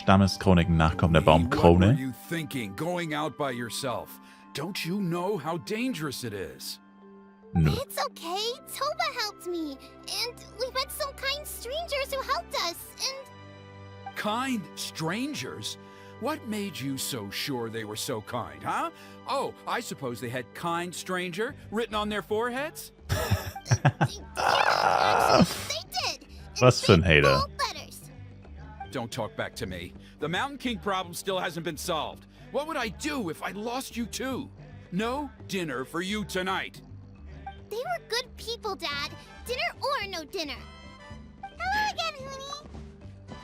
Stammeschroniken Nachkommen der What were Baumkrone. you thinking, going out by yourself? Don't you know how dangerous it is? Nö. It's okay. Toba helped me. And we met some kind strangers who helped us. And Kind strangers? What made you so sure they were so kind, huh? Oh, I suppose they had kind stranger written on their foreheads? yeah, actually, they did. In Was für ein big, Hater. bold letters. Don't talk back to me. The Mountain King problem still hasn't been solved. What would I do if I lost you too? No dinner for you tonight. They were good people, Dad. Dinner or no dinner. Hello again, Huni.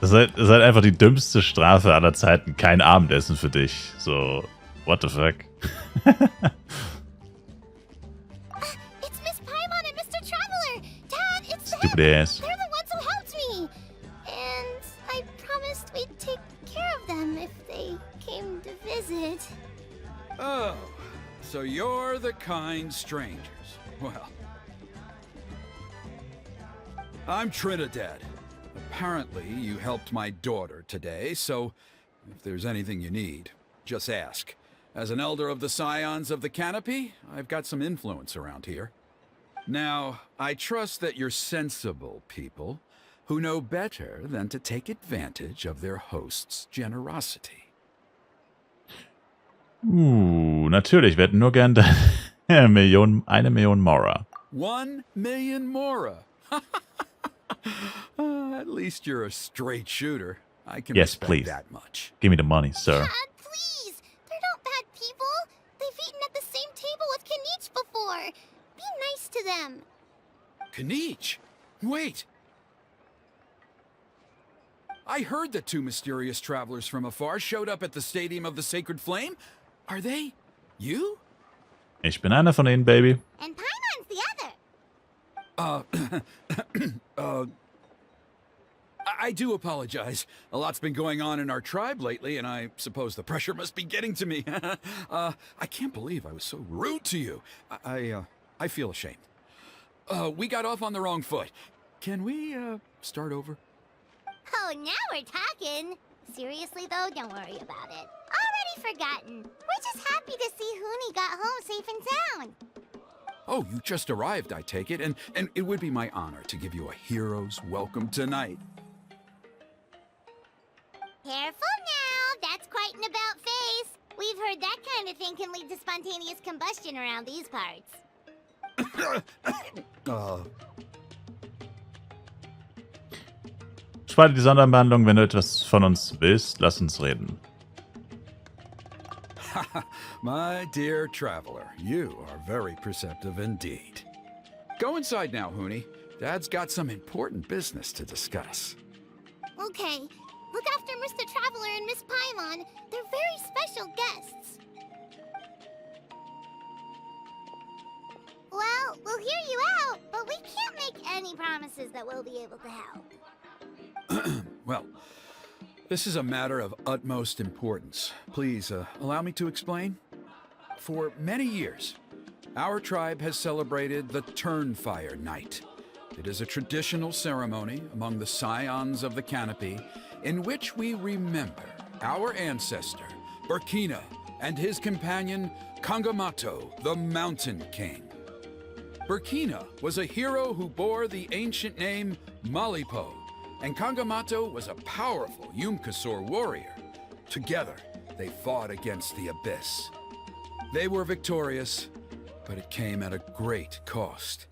Das ist halt einfach die dümmste Strafe aller Zeiten. Kein Abendessen für dich. So, what the fuck? It's Miss Paimon and Mr. Traveler. Dad, it's them. Stupid ass. They're the ones who helped me. And I promised we'd take care of them if they came to visit. Oh, so you're the kind strangers. Well, I'm Trinidad. Apparently, you helped my daughter today, so if there's anything you need, just ask. As an elder of the Scions of the Canopy, I've got some influence around here. Now, I trust that you're sensible people who know better than to take advantage of their host's generosity. Natürlich. Wir hätten nur gern eine Million Mora. 1 million Mora. At least you're a straight shooter. I can Yes, respect please. that much. Give me the money, sir. Dad, please. They're not bad people. They've eaten at the same table with Kanich before. Be nice to them. Kanich? Wait! I heard that two mysterious travelers from afar showed up at the Stadium of the Sacred Flame. Are they you? Ich bin einer von ihnen, Baby. And Paimon's the other. I do apologize. A lot's been going on in our tribe lately, and I suppose the pressure must be getting to me. I can't believe I was so rude to you. I feel ashamed. We got off on the wrong foot. Can we, start over? Oh, now we're talking. Seriously, though, don't worry about it. Already forgotten. We're just happy to see Huni got home safe and sound. Oh, you just arrived, I take it, and it would be my honor to give you a hero's welcome tonight. Careful now. That's quite an about face. We've heard that kind of thing can lead to spontaneous combustion around these parts. Spare die Sonderbehandlung, wenn du etwas von uns willst. Lass uns reden. My dear traveler, you are very perceptive indeed. Go inside now, Huni. Dad's got some important business to discuss. Okay. Look after Mr. Traveler and Miss Paimon. They're very special guests. Well, we'll hear you out, but we can't make any promises that we'll be able to help. Well, this is a matter of utmost importance. Please, allow me to explain. For many years, our tribe has celebrated the Turnfire Night. It is a traditional ceremony among the Scions of the Canopy in which we remember our ancestor, Burkina, and his companion, Kangamato, the Mountain King. Burkina was a hero who bore the ancient name Malipo, and Kangamato was a powerful Yumkasor warrior. Together, they fought against the Abyss. They were victorious, but it came at a great cost.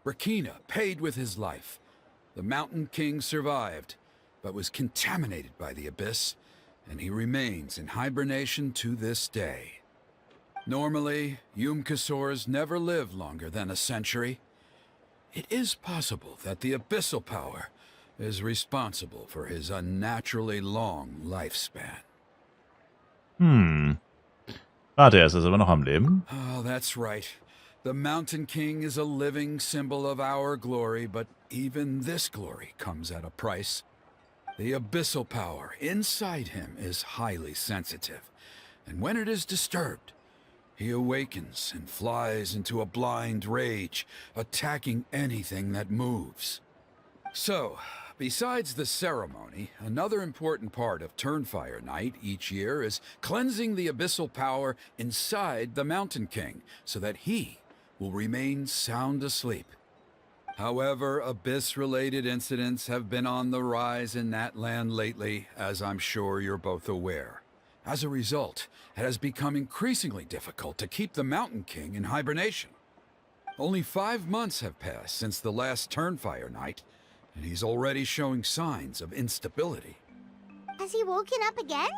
Burkina paid with his life. The Mountain King survived, but was contaminated by the Abyss, and he remains in hibernation to this day. Normally, Yumkasors never live longer than a century. It is possible that the abyssal power is responsible for his unnaturally long lifespan. Warte, er ist also immer noch am Leben? Oh, that's right. The Mountain King is a living symbol of our glory, but even this glory comes at a price. The abyssal power inside him is highly sensitive, and when it is disturbed, he awakens and flies into a blind rage, attacking anything that moves. So, Besides the ceremony, another important part of Turnfire Night each year is cleansing the abyssal power inside the Mountain King so that he will remain sound asleep. However, Abyss-related incidents have been on the rise in that land lately, as I'm sure you're both aware. As a result, it has become increasingly difficult to keep the Mountain King in hibernation. Only 5 months have passed since the last Turnfire Night, and he's already showing signs of instability. Has he woken up again?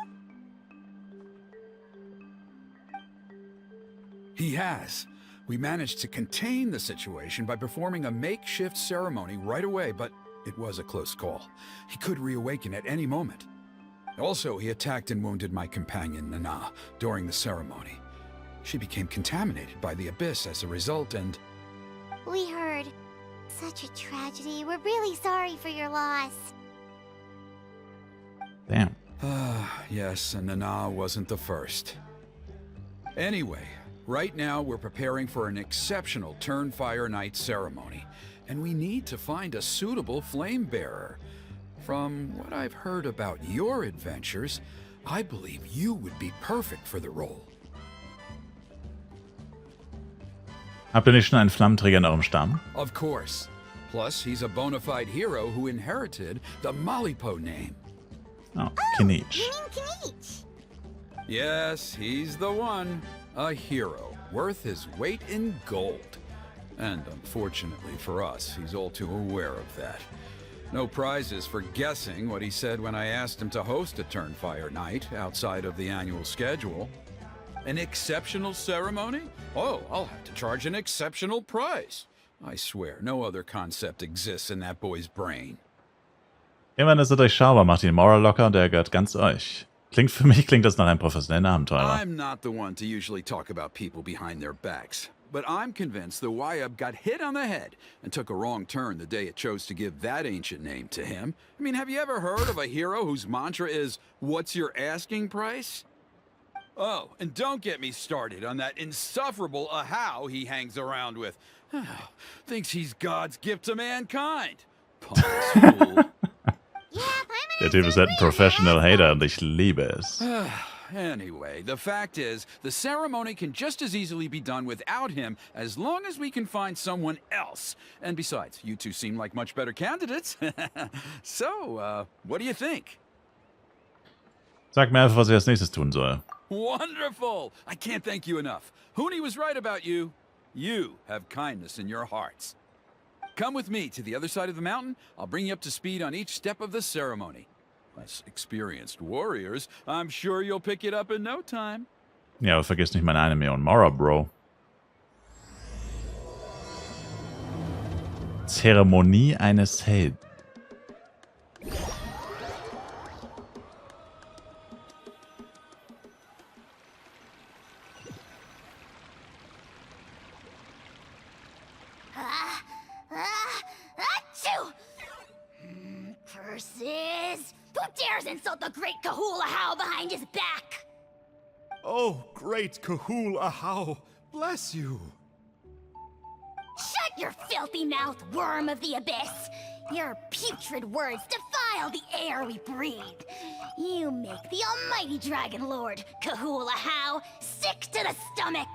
He has. We managed to contain the situation by performing a makeshift ceremony right away, but it was a close call. He could reawaken at any moment. Also, he attacked and wounded my companion, Nana, during the ceremony. She became contaminated by the Abyss as a result, and... We heard. Such a tragedy. We're really sorry for your loss. Damn. Yes, and Nana wasn't the first. Anyway, right now we're preparing for an exceptional Turnfire Night ceremony, and we need to find a suitable flame bearer. From what I've heard about your adventures, I believe you would be perfect for the role. Habt ihr nicht schon einen Flammenträger in eurem Stamm? Of course. Plus, he's a bona fide hero who inherited the Malipo name. Oh, Kinich. You mean Kinich? Yes, he's the one. A hero, worth his weight in gold. And unfortunately for us, he's all too aware of that. No prizes for guessing what he said when I asked him to host a Turnfire Night outside of the annual schedule. An exceptional ceremony? Oh, I'll have to charge an exceptional price. I swear, no other concept exists in that boy's brain. Immerhin ist er durchschaubar, macht ihn Moral locker und er gehört ganz euch. Für mich klingt das nach einem professionellen Abenteurer. I'm not the one to usually talk about people behind their backs, but I'm convinced the Wyab got hit on the head and took a wrong turn the day it chose to give that ancient name to him. I mean, have you ever heard of a hero whose mantra is, "What's your asking price?" Oh, and don't get me started on that insufferable Ahau he hangs around with. Thinks he's God's gift to mankind. Pompous fool. Der Typ ist halt ein Professional Hater und ich liebe es. Anyway, the fact is, the ceremony can just as easily be done without him as long as we can find someone else. And besides, you two seem like much better candidates. So, what do you think? Sag mir einfach, was ich als nächstes tun soll. Wonderful! I can't thank you enough. Huni was right about you. You have kindness in your hearts. Come with me to the other side of the mountain. I'll bring you up to speed on each step of the ceremony. As experienced warriors, I'm sure you'll pick it up in no time. Ja, aber vergiss nicht meine 1 Million Mora, Bro. Zeremonie eines Helden. Achoo! Curses! Who dares insult the great Kahul Ahau behind his back? Oh, great Kahul Ahau, bless you. Shut your filthy mouth, worm of the abyss! Your putrid words defile the air we breathe. You make the almighty Dragon Lord, Kahul Ahau, sick to the stomach!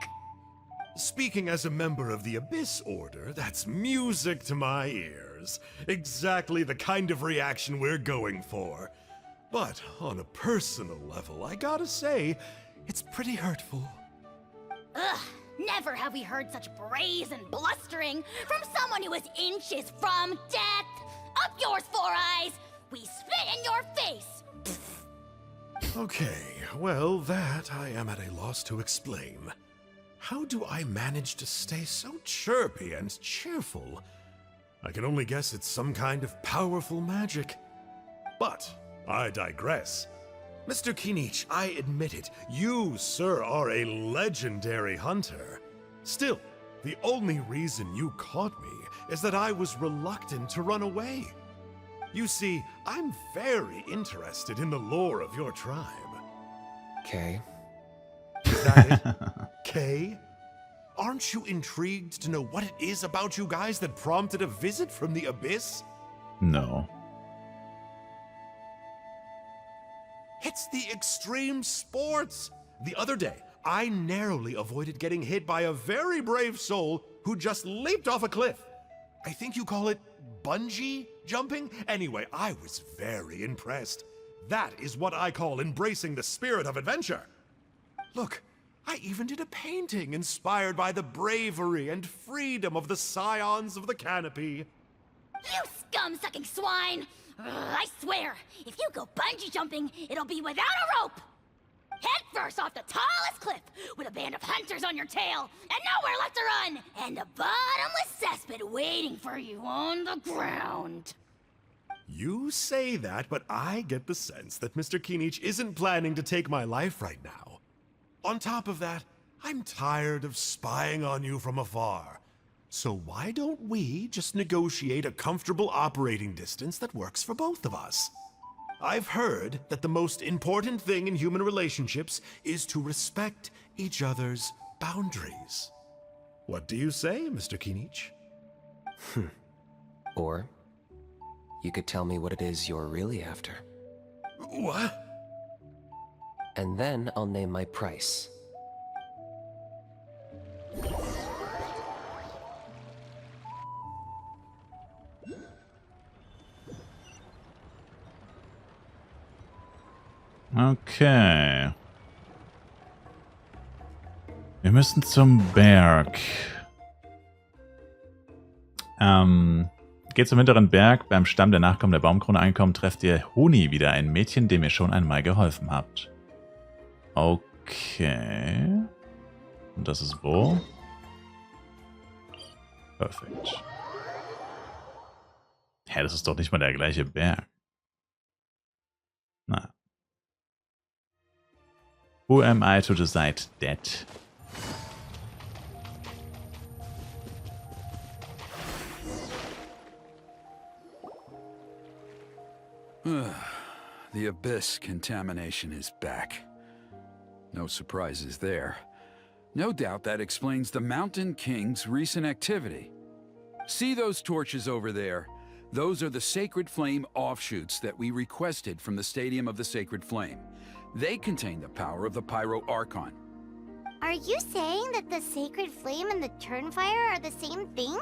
Speaking as a member of the Abyss Order, that's music to my ears. Exactly the kind of reaction we're going for. But on a personal level, I gotta say, it's pretty hurtful. Ugh, never have we heard such brazen blustering from someone who is inches from death! Up yours, Four Eyes! We spit in your face! Okay, well, that I am at a loss to explain. How do I manage to stay so chirpy and cheerful? I can only guess it's some kind of powerful magic. But I digress. Mr. Kinich, I admit it, you, sir, are a legendary hunter. Still, the only reason you caught me is that I was reluctant to run away. You see, I'm very interested in the lore of your tribe. Okay. Is that it? Kay? Aren't you intrigued to know what it is about you guys that prompted a visit from the Abyss? No. It's the extreme sports. The other day, I narrowly avoided getting hit by a very brave soul who just leaped off a cliff. I think you call it bungee jumping? Anyway, I was very impressed. That is what I call embracing the spirit of adventure. Look, I even did a painting inspired by the bravery and freedom of the scions of the canopy. You scum-sucking swine! I swear, if you go bungee jumping, it'll be without a rope! Head first off the tallest cliff, with a band of hunters on your tail, and nowhere left to run, and a bottomless cesspit waiting for you on the ground. You say that, but I get the sense that Mr. Kinich isn't planning to take my life right now. On top of that, I'm tired of spying on you from afar. So why don't we just negotiate a comfortable operating distance that works for both of us? I've heard that the most important thing in human relationships is to respect each other's boundaries. What do you say, Mr. Kinich? Or you could tell me what it is you're really after. What? And then I'll name my price. Okay. Wir müssen zum Berg. Geht zum hinteren Berg. Beim Stamm der Nachkommen der Baumkrone ankommen, trefft ihr Huni wieder, ein Mädchen, dem ihr schon einmal geholfen habt. Okay. Und das ist wo? Perfekt. Hä, das ist doch nicht mal der gleiche Berg. Na. Who am I to decide that? The abyss contamination is back. No surprises there. No doubt that explains the Mountain King's recent activity. See those torches over there? Those are the Sacred Flame offshoots that we requested from the Stadium of the Sacred Flame. They contain the power of the Pyro Archon. Are you saying that the Sacred Flame and the Turnfire are the same thing?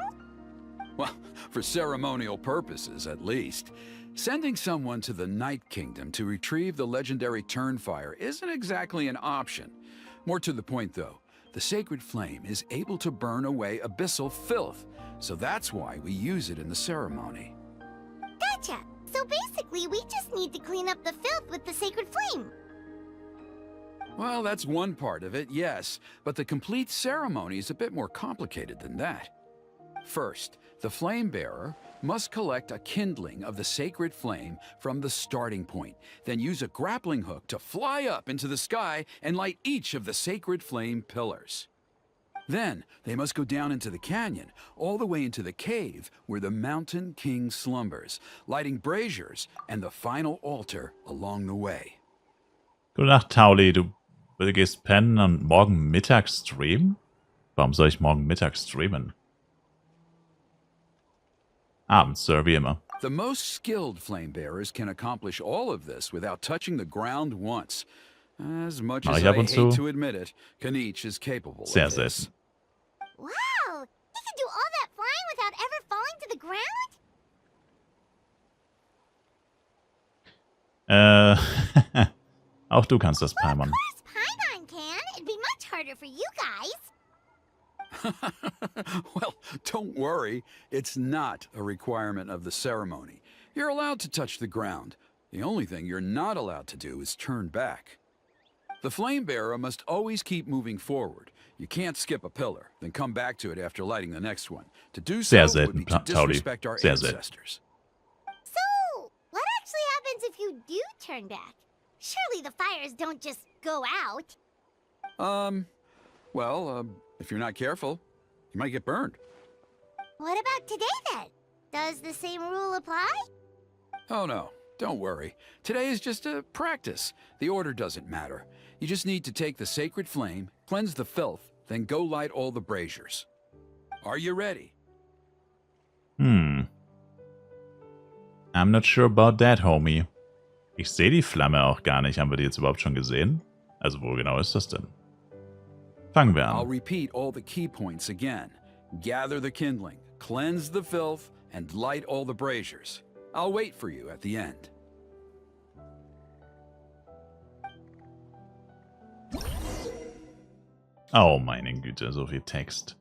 Well, for ceremonial purposes, at least. Sending someone to the Night Kingdom to retrieve the legendary Turnfire isn't exactly an option. More to the point, though, the Sacred Flame is able to burn away abyssal filth, so that's why we use it in the ceremony. Gotcha! So basically, we just need to clean up the filth with the Sacred Flame. Well, that's one part of it, yes, but the complete ceremony is a bit more complicated than that. First, the flame bearer must collect a kindling of the sacred flame from the starting point, then use a grappling hook to fly up into the sky and light each of the sacred flame pillars. Then, they must go down into the canyon, all the way into the cave where the Mountain King slumbers, lighting braziers and the final altar along the way. Gute Nacht, Tauli. Du gehst pennen und morgen Mittag streamen? Warum soll ich morgen Mittag streamen? Abends, Sir, wie immer. The most skilled flame bearers can accomplish all of this without touching the ground once. As much as I hate to admit it, Kinich is capable of this. Wow! He can do all that flying without ever falling to the ground? Auch du kannst das Paimon. Of course Paimon can. It'd be much harder for you guys. Well, don't worry. It's not a requirement of the ceremony. You're allowed to touch the ground. The only thing you're not allowed to do is turn back. The flame bearer must always keep moving forward. You can't skip a pillar, then come back to it after lighting the next one. To do so would be to disrespect our ancestors. So, what actually happens if you do turn back? Surely the fires don't just go out. If you're not careful, you might get burned. What about today then? Does the same rule apply? Oh no, don't worry. Today is just a practice. The order doesn't matter. You just need to take the sacred flame, cleanse the filth, then go light all the braziers. Are you ready? I'm not sure about that, homie. Ich sehe die Flamme auch gar nicht. Haben wir die jetzt überhaupt schon gesehen? Also wo genau ist das denn? Fangen wir I'll an. repeat all the key points again. Gather the kindling, cleanse the filth, and light all the braziers. I'll wait for you at the end. Oh, meine Güte, so viel Text.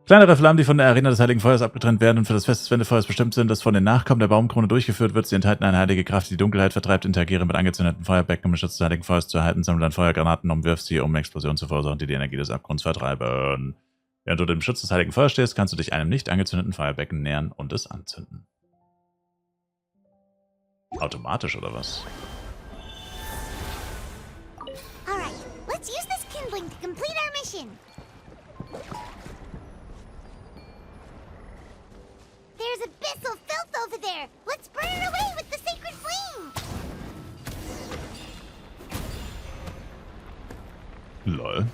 Kleinere Flammen, die von der Arena des Heiligen Feuers abgetrennt werden und für das Fest des Wendefeuers bestimmt sind, das von den Nachkommen der Baumkrone durchgeführt wird. Sie enthalten eine heilige Kraft, die die Dunkelheit vertreibt. Interagiere mit angezündeten Feuerbecken, um den Schutz des Heiligen Feuers zu erhalten. Sammle dann Feuergranaten und wirf sie, um Explosionen zu verursachen, die die Energie des Abgrunds vertreiben. Während du dem Schutz des Heiligen Feuers stehst, kannst du dich einem nicht angezündeten Feuerbecken nähern und es anzünden. Automatisch, oder was? Alright, let's use this kindling to complete our mission. There's abyssal filth over there. Let's burn it away with the sacred flame. Lol.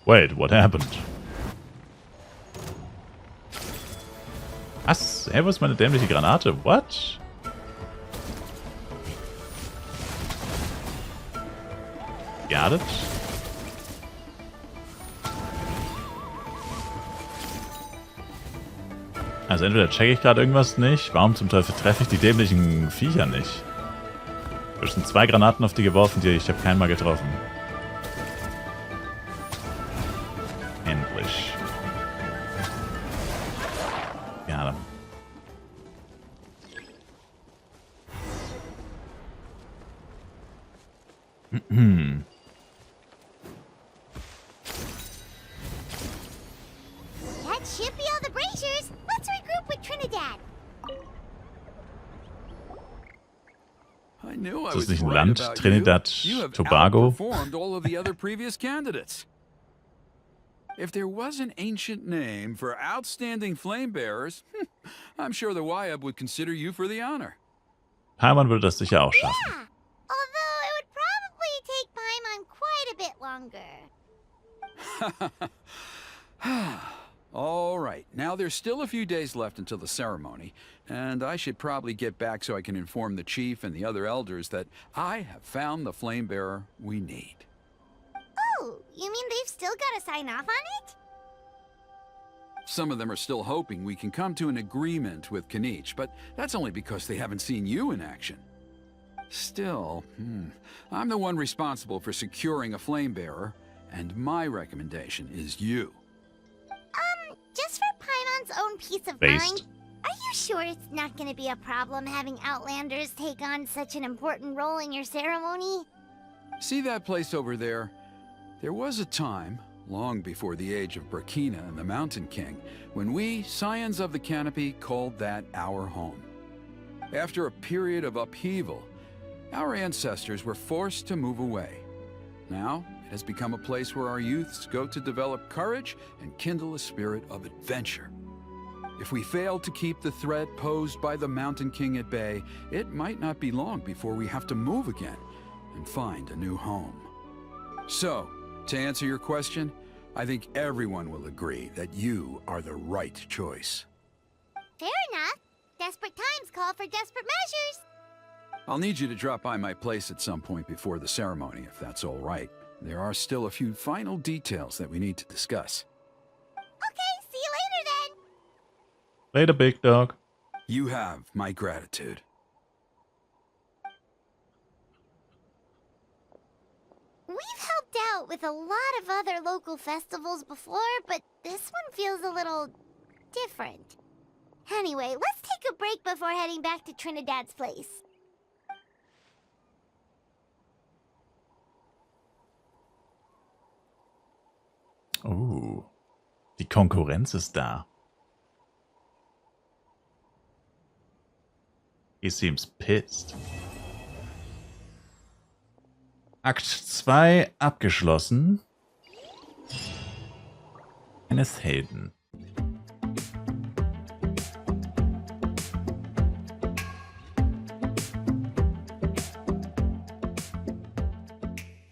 Wait, what happened? Was? Hey, wo ist meine dämliche Granate? What? Got it? Also entweder checke ich gerade irgendwas nicht. Warum zum Teufel treffe ich die dämlichen Viecher nicht? Es sind 2 Granaten auf die geworfen, die ich habe keinen mal getroffen. Endlich. Ja. That should be all the braziers. Let's regroup with Trinidad. I knew I Ist das was nicht ein right Land? about Trinidad, you have Tobago? outperformed all of the other previous candidates. If there was an ancient name for outstanding flame bearers, I'm sure the Wyab would consider you for the honor. Paimon würde das sicher auch schaffen. Yeah, although it would probably take Paimon quite a bit longer. All right, now there's still a few days left until the ceremony, and I should probably get back so I can inform the chief and the other elders that I have found the flame bearer we need. Oh, you mean they've still got to sign off on it? Some of them are still hoping we can come to an agreement with Kanich, but that's only because they haven't seen you in action. Still, I'm the one responsible for securing a flame bearer, and my recommendation is you. Just for Paimon's own peace of Based. mind, are you sure it's not going to be a problem having Outlanders take on such an important role in your ceremony? See that place over there? There was a time, long before the age of Burkina and the Mountain King, when we, Scions of the Canopy, called that our home. After a period of upheaval, our ancestors were forced to move away. Now, it has become a place where our youths go to develop courage and kindle a spirit of adventure. If we fail to keep the threat posed by the Mountain King at bay, it might not be long before we have to move again and find a new home. So, to answer your question, I think everyone will agree that you are the right choice. Fair enough. Desperate times call for desperate measures. I'll need you to drop by my place at some point before the ceremony, if that's all right. There are still a few final details that we need to discuss. Okay, see you later then. Later, big dog. You have my gratitude. We've helped out with a lot of other local festivals before, but this one feels a little different. Anyway, let's take a break before heading back to Trinidad's place. Die Konkurrenz ist da. He seems pissed. Akt 2 abgeschlossen. Eines Helden.